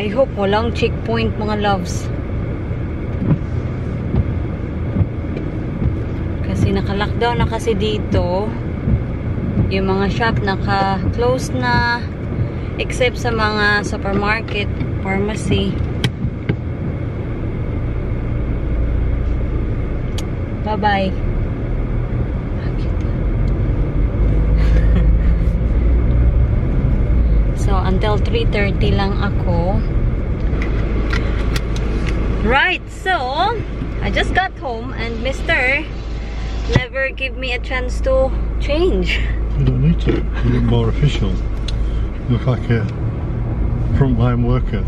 I hope walang checkpoint mga loves. Kasi naka-lockdown na kasi dito. Yung mga shop naka-close na. Except sa mga supermarket, pharmacy. Bye-bye. So, until 3:30 lang ako. Right, so, I just got home and Mr. never give me a chance to change. You don't need to. You look more official. You look like a frontline worker.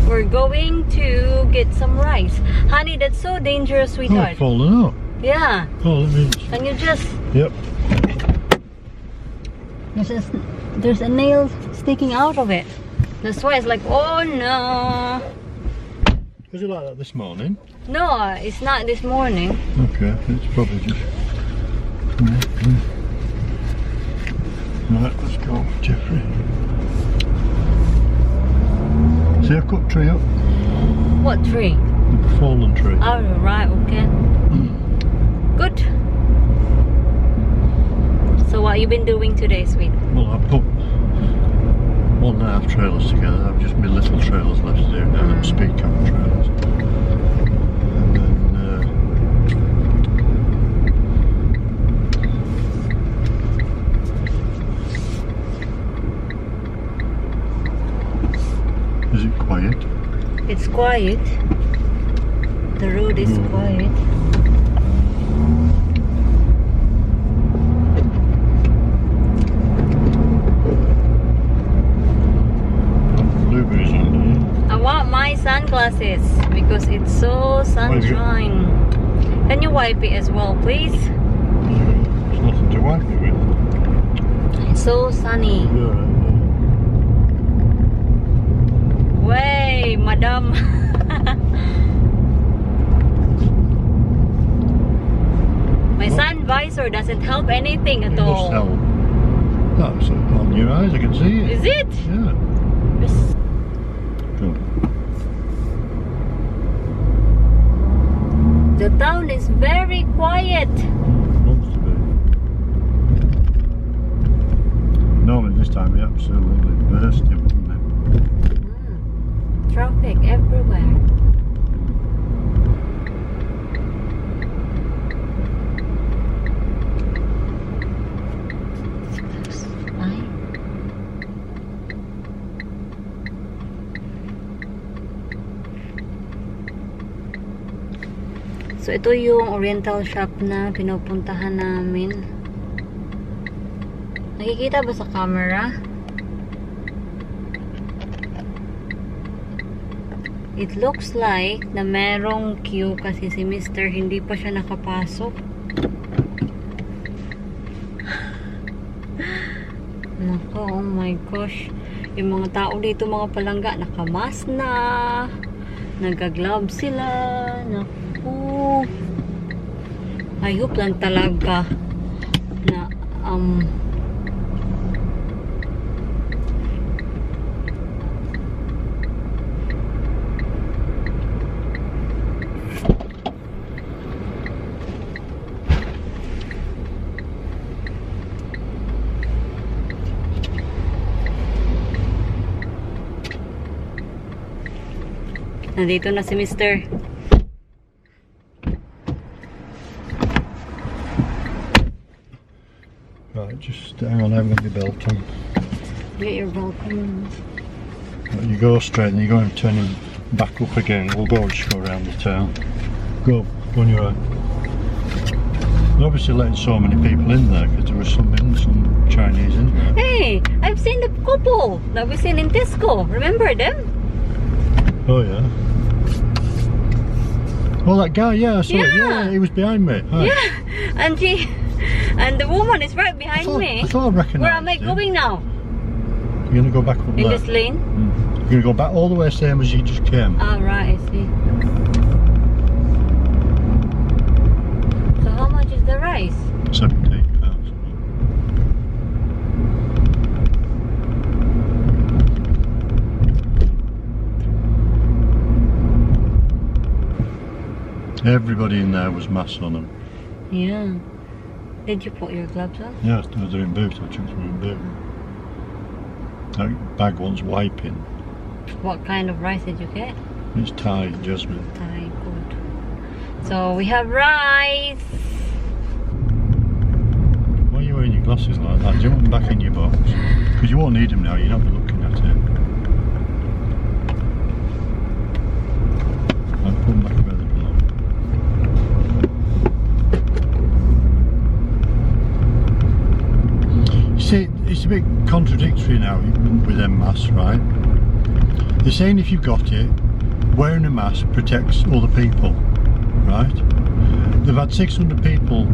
We're going to get some rice. Honey, that's so dangerous, Oh, sweetheart. it's fallen out. Yeah. Oh, let me... Can you just... Yep. There's a nail sticking out of it. That's why it's like, oh no. Was it like that this morning? No, it's not this morning. Okay, it's probably just... Right, let's go, Jeffrey. See, I've cut tree up. What tree? The fallen tree. Oh, right, okay. Good. So what you been doing today, sweet? Well, I put 1.5 trailers together. I've just my little trailers left to do now, them speed camera trailers. And then is it quiet? It's quiet. The road is quiet. Blueberries on there. I want my sunglasses because it's so sunshine. Can you wipe it as well, please? There's nothing to wipe it with. It's so sunny. Yeah, Way, madam. My sun visor doesn't help anything it at must all. help. That's on your eyes, I can see it. Is it? Yeah. Go. The town is very quiet. Wants to be. Normally this time we absolutely burst it, wouldn't it? Traffic everywhere. So ito yung oriental shop na pinupuntahan namin. Nakikita ba sa camera? It looks like na merong queue kasi si Mr. hindi pa siya nakapasok. Nako, oh my gosh. Yung mga tao dito, mga palangga, nakamask na. Nagka-glove sila. Naku. I hope lang talaga na nandito na si Mr. Right, just hang on, I haven't got my belt on. Get your belt on. Right, you go straight and you go and turn him back up again. We'll go just go around the town. Go on your right. They're obviously letting so many people in there because there was some Chinese in there. Hey, I've seen the couple that we seen in Tesco. Remember them? Oh yeah. Oh, that guy, yeah, I saw it. Yeah. Yeah, he was behind me. Hi. Yeah, and the woman is right behind me. I thought I recognised Where am I him. going now? You're going to go back up In there. this lane? You're going to go back all the way same as you just came. Ah, right, I see. So how much is the rice? 17 pounds. Everybody in there was masked on them. Yeah. Did you put your gloves on? Yeah, they're in boots. I took them in boot. That bag wants wiping. What kind of rice did you get? It's Thai, Jasmine. Thai, good. So we have rice. Why are you wearing your glasses like that? Do you want them back in your box? Because you won't need them now, you're not looking at it. I'll put them back where they belong. You see, it's a bit contradictory now with them masks, right? They're saying if you've got it, wearing a mask protects other people, right? They've had 600 people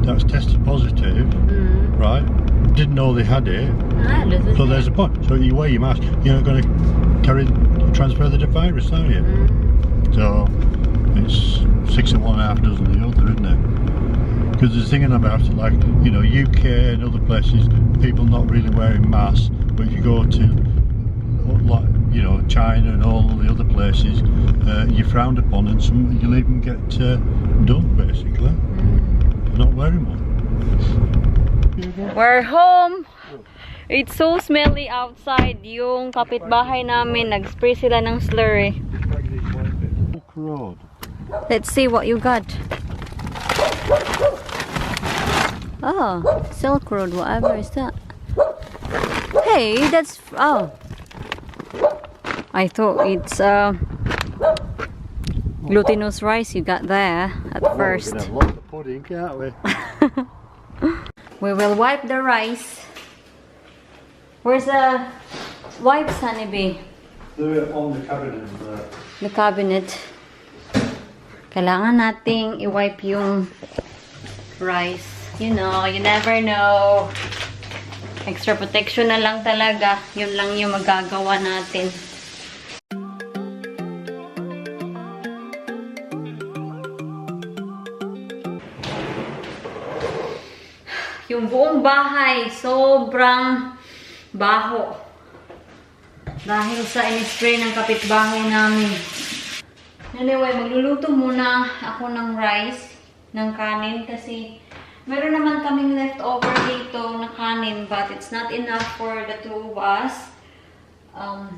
that's tested positive, right? Didn't know they had it. So there's a point. So you wear your mask, you're not going to transfer the virus, are you? So it's 6 of one, half dozen of the other, isn't it? Because there's thinking about it, like, you know, UK and other places, people not really wearing masks, but if you go to, like, you know, China and all the other places, you're frowned upon, and you'll even get done, basically, for not wearing one. We're home. It's so smelly outside. Yung kapitbahay namin, nag-spray sila ng slurry. Road. Let's see what you got. Oh, Silk Road, whatever is that? Hey, that's... Oh. I thought it's glutinous rice you got there at first. We can have lots of pudding, can't we? We will wipe the rice. Where's the wipes, Honeybee? They're on the cabinet there. The cabinet. Kailangan nating i-wipe yung rice. You know, you never know. Extra protection na lang talaga. Yun lang yung magagawa natin. Yung buong bahay, sobrang baho. Dahil sa in-spray ng kapitbahay namin. Anyway, magluluto muna ako ng rice, ng kanin, kasi meron naman kaming leftover dito na kanin, but it's not enough for the two of us.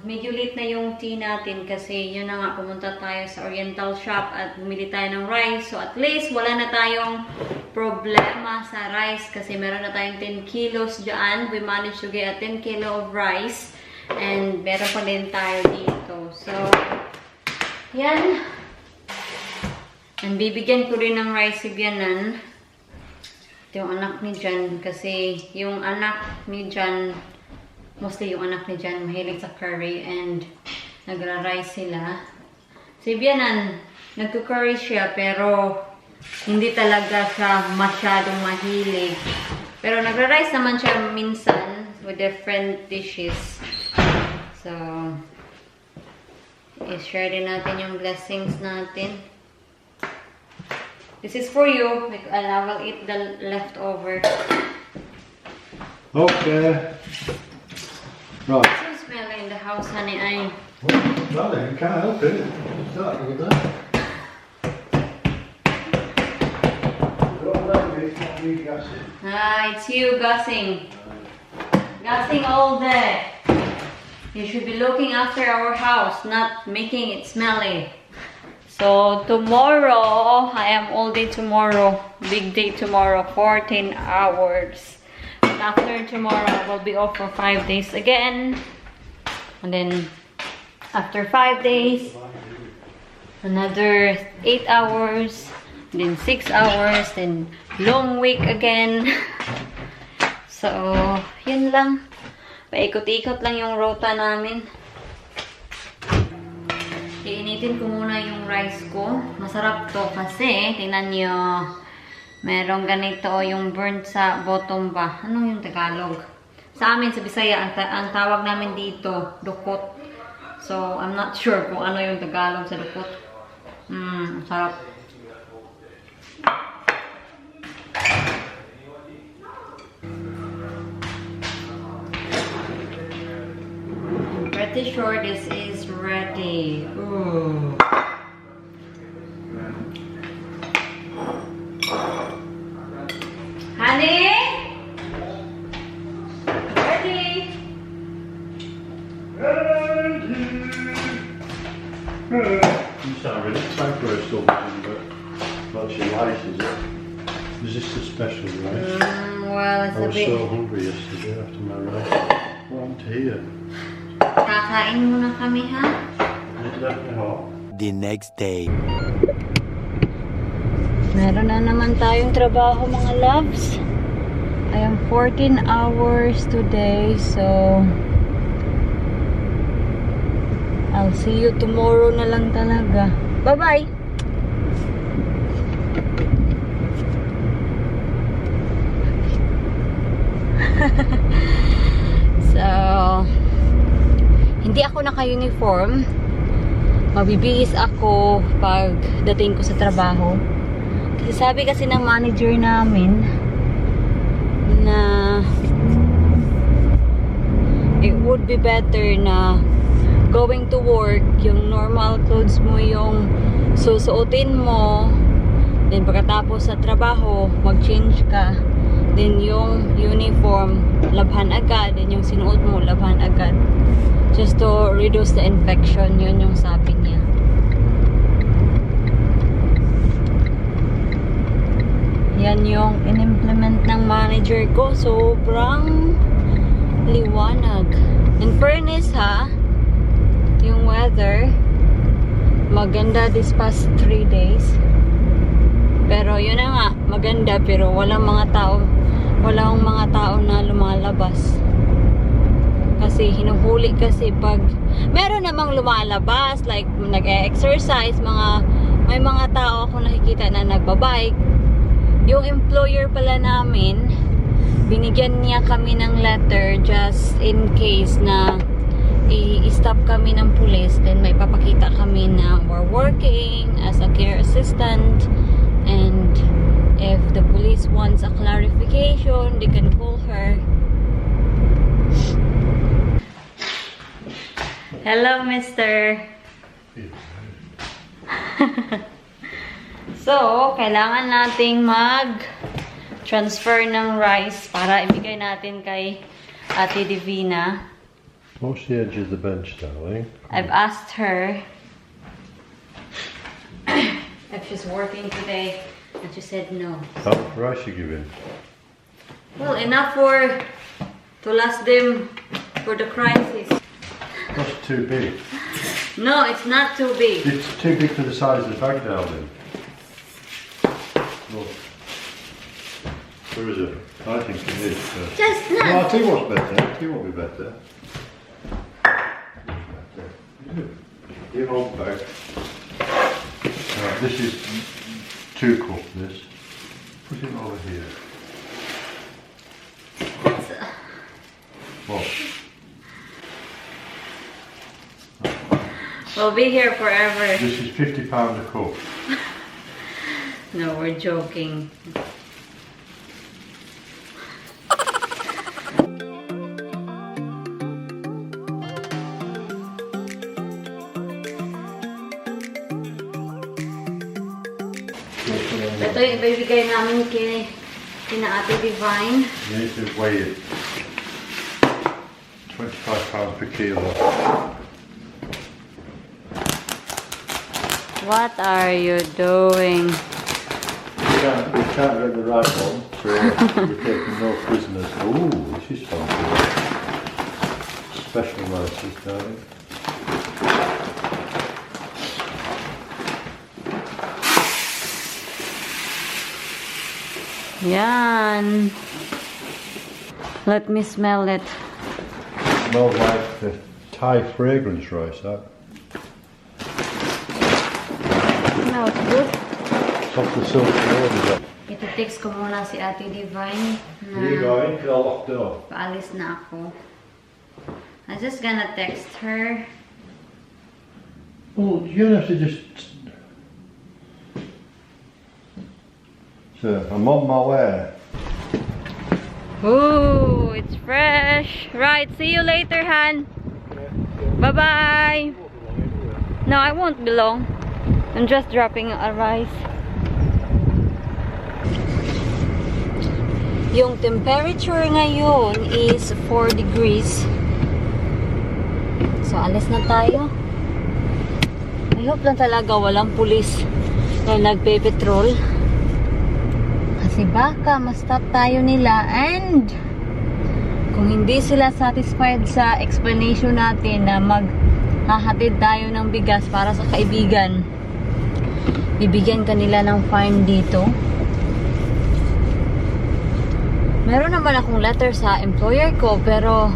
Medyo late na yung tea natin kasi yun na nga, pumunta tayo sa Oriental shop at bumili tayo ng rice. So at least wala na tayong problema sa rice kasi meron na tayong 10 kilos dyan. We managed to get a 10 kilo of rice and meron pa din tayo dito. So, yan. And bibigyan ko rin ng rice si Bianan. Ito yung anak ni Jan kasi yung anak ni Jan, mostly yung anak ni Jan, mahilig sa curry and nagra-rice sila. Si Bianan, nagko-curry siya pero hindi talaga siya masyadong mahilig. Pero nagra-rice naman siya minsan with different dishes. So, i-share din natin yung blessings natin. This is for you, and I will eat the leftover. Okay. Right. It's so smelly in the house, honey. Darling, you can't help it. It's starting with that. It's you gassing. Gassing all day. You should be looking after our house, not making it smelly. So tomorrow, I am all day tomorrow. Big day tomorrow, 14 hours. But after tomorrow, I will be off for 5 days again. And then after 5 days, another 8 hours. Then 6 hours. Then long week again. So, yun lang. Paikot-ikot lang yung rota namin. Iinitin ko muna yung rice ko. Masarap to kasi, tingnan nyo, merong ganito yung burnt sa bottom ba. Ano yung Tagalog? Sa amin, sa Bisaya, ang tawag namin dito, dukot. So, I'm not sure kung ano yung Tagalog sa dukot. Sarap. Pretty sure this is ready. Ooh. is it? Is this the special rice? Well, it's I a was bit... so hungry yesterday after my rice. What happened to here? Kakain muna kami, ha? It left me hot. The next day. Meron na naman tayong trabaho, mga loves. I am 14 hours today, so I'll see you tomorrow na lang talaga. Bye-bye! So, hindi ako naka-uniform. Mabibihis ako pag dating ko sa trabaho. Kasi sabi kasi ng manager namin na it would be better na going to work, yung normal clothes mo yung susuotin mo, then pagkatapos sa trabaho mag-change ka, then yung uniform labhan agad, then yung sinuot mo labhan agad, just to reduce the infection. Yun yung sabi niya. Yan yung in-implement ng manager ko. Sobrang liwanag. In fairness ha, yung weather maganda this past 3 days. Pero yun na nga, maganda pero walang mga tao na lumalabas. Kasi hinuhuli kasi pag meron namang lumalabas, like nag-exercise, may mga tao ako nakikita na nagbabike. Yung employer pala namin, binigyan niya kami ng letter just in case na i-stop kami ng police, then may papakita kami na we're working as a care assistant, and if the police wants a clarification, they can call her. Hello, mister. So, kailangan nating mag-transfer ng rice para ibigay natin kay Ate Divina. What's the edge of the bench, darling? I've asked her if she's working today, and she said no. How much rice you giving? Well, enough to last them for the crisis. That's too big. No, it's not too big. It's too big for the size of the bag, darling. Look. Where is it? I think it is. Just No, not. I'll tell you what's better. I'll tell you what will be better. Your old bag. Right, this is 2 cup, this. Put it over here. What? We'll be here forever. This is £50 a cup. No, we're joking. Ito yung ibibigay namin kina Ate Divine. You need to weigh it. £25 per kilo. What are you doing? We can't get the right one, so we're taking no prisoners. Ooh, this is fancy. Special rices, darling. Yan. Let me smell it. Smells like the Thai fragrance rice, that. No, it's good. It's off the silk road, is that? Iti-text ko muna si Ate Divine Here you na go, it's all locked up. paalis na ako. I'm just gonna text her. Well, you have to just... So, I'm on my way. Ooh, it's fresh. Right, see you later, Han. Bye-bye. No, I won't be long. I'm just dropping a rice. Yung temperature ngayon is 4 degrees. So, alis na tayo. I hope lang talaga walang pulis na nagpe-petrol. Kasi baka ma-stop tayo nila, and kung hindi sila satisfied sa explanation natin na maghahatid tayo ng bigas para sa kaibigan, bibigyan kanila ng fine dito. Meron naman akong letter sa employer ko, pero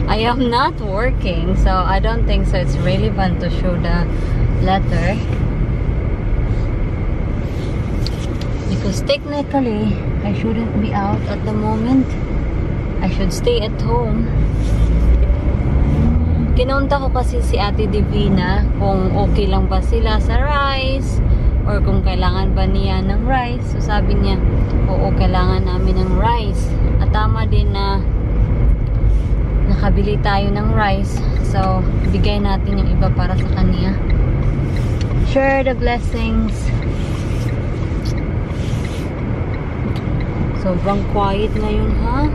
I am not working, so I don't think so it's relevant to show the letter. Because technically, I shouldn't be out at the moment. I should stay at home. Kinunta ko kasi si Ate Divina kung okay lang ba sila sa rice or kung kailangan ba niya ng rice. So sabi niya, oo, kailangan namin ng rice. At tama din na nakabili tayo ng rice. So, bigay natin yung iba para sa kanya. Share the blessings. Sobrang quiet ngayon, ha?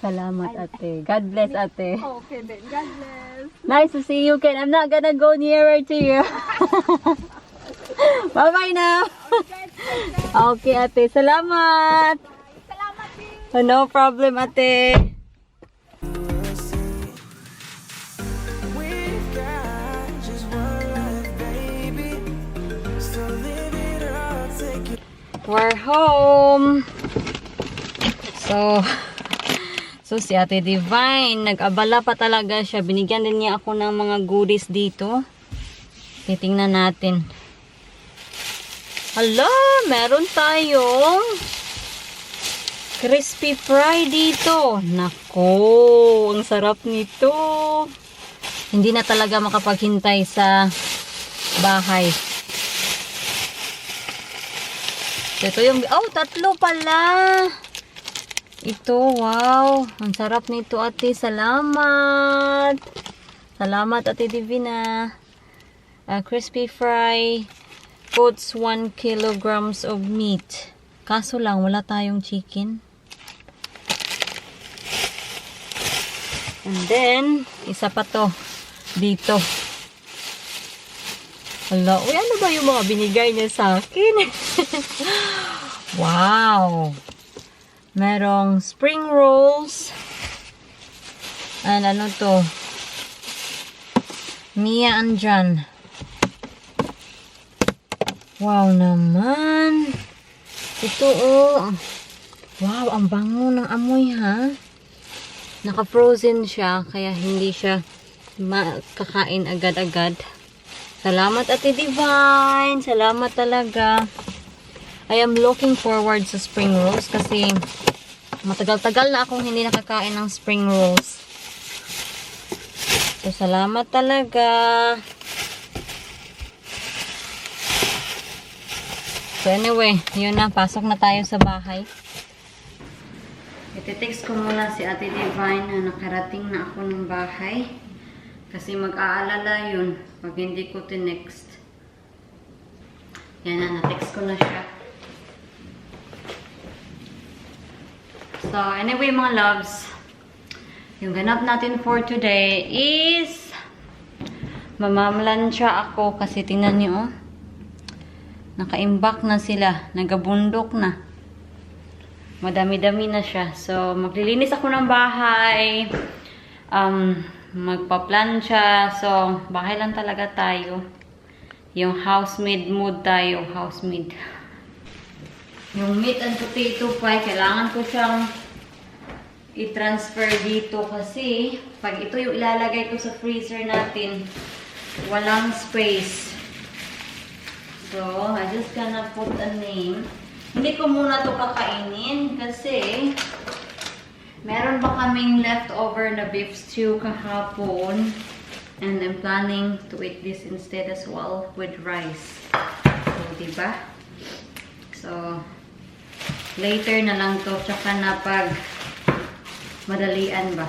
Salamat, ate. God bless, ate. Okay then, God bless. Nice to see you, Ken. I'm not gonna go nearer to you. Bye-bye now. Okay, ate. Salamat. Salamat din. Oh, no problem, ate. We're home. So si Ate Divine, nag-abala pa talaga siya. Binigyan din niya ako ng mga goodies dito. Titingnan natin. Hala, meron tayong crispy fry dito. Nako, ang sarap nito. Hindi na talaga makapaghintay sa bahay. Ito yung, oh, tatlo pala. Ito, wow. Ang sarap nito, ate. Salamat. Salamat, Ate Divina. Crispy fry. Puts 1 kilograms of meat. Kaso lang, wala tayong chicken. And then, isa pa to. Dito. Hala, uy, ano ba yung mga binigay niya sa akin? Wow. Merong spring rolls. And ano to? Mia and John. Wow naman. Ito oh. Wow, ang bango ng amoy ha. Naka-frozen siya. Kaya hindi siya makakain agad-agad. Salamat, Ate Divine. Salamat talaga. I am looking forward sa spring rolls kasi matagal-tagal na akong hindi nakakain ng spring rolls. So, salamat talaga. So, anyway, yun na. Pasok na tayo sa bahay. Iti-text ko muna si Ate Divine na nakarating na ako ng bahay. Kasi mag-aalala yun pag hindi ko tinext. Yan na, na-text ko na siya. So, anyway mga loves, yung ganap natin for today is mamamlansya ako kasi tingnan nyo, oh, naka-imbak na sila, nagabundok na. Madami-dami na siya. So, maglilinis ako ng bahay, magpa-plancha. So, bahay lang talaga tayo. Yung housemaid mood tayo, housemaid. Yung meat and potato pie, kailangan ko siyang i-transfer dito kasi pag ito yung ilalagay ko sa freezer natin, walang space. So, I just gonna put a name. Hindi ko muna to kakainin kasi meron ba kaming leftover na beef stew kahapon and I'm planning to eat this instead as well with rice. So, diba? So, later na lang to, tsaka na pag madalian ba.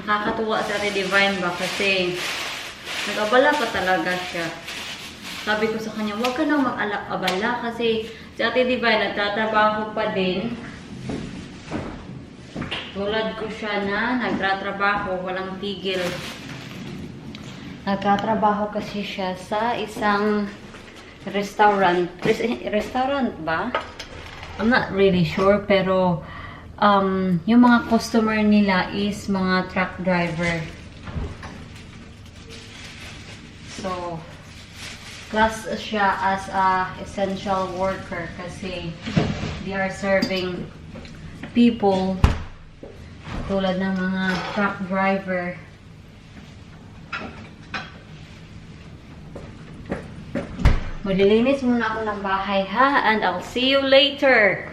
Nakakatuwa sa Ate Divine ba kasi nag-abala pa talaga siya. Sabi ko sa kanya, huwag ka nang mag-abala kasi si Ate Divine nagtatrabaho pa din. Tulad ko siya na nagtatrabaho, walang tigil. Nagtatrabaho kasi siya sa isang restaurant. Restaurant ba? I'm not really sure, pero yung mga customer nila is mga truck driver. So, class siya as a essential worker kasi they are serving people tulad ng mga truck driver. Maglilinis muna ako ng bahay ha, and I'll see you later.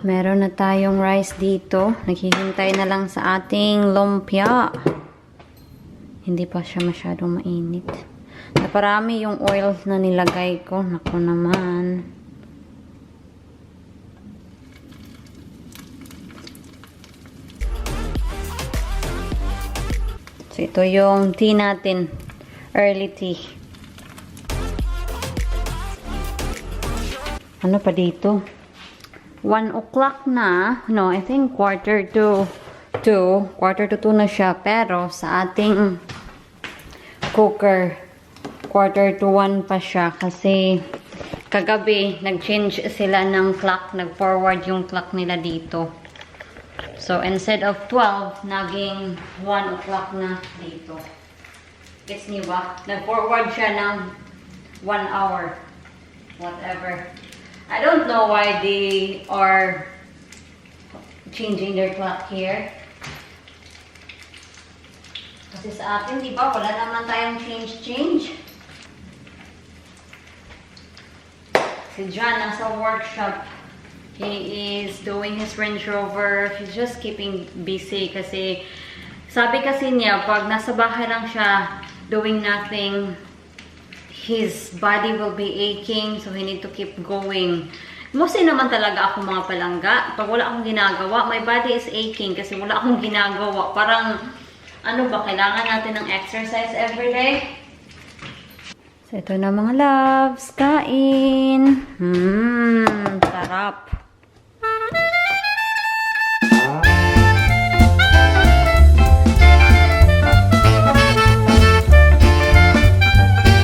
Meron na tayong rice dito. Naghihintay na lang sa ating lumpia. Hindi pa siya masyadong mainit. Naparami yung oil na nilagay ko. Naku naman. So, ito yung tea natin. Early tea. Ano pa dito? 1 o'clock na. No, I think quarter to 2 na siya. Pero sa ating cooker, quarter to 1 pa siya. Kasi kagabi, nag-change sila ng clock. Nag-forward yung clock nila dito. So, instead of 12, naging 1 o'clock na dito. Gets niyo ba? Nag-forward siya ng 1 hour. Whatever. I don't know why they are changing their clock here. Kasi sa atin, di ba, wala naman tayong change. Si John nasa workshop. He is doing his Range Rover. He's just keeping busy kasi sabi kasi niya, pag nasa bahay lang siya doing nothing, his body will be aching, so he need to keep going. Mostly naman talaga ako mga palangga. Pag wala akong ginagawa, my body is aching kasi wala akong ginagawa. Parang, ano ba, kailangan natin ng exercise everyday? So, ito na mga loves. Kain. Sarap.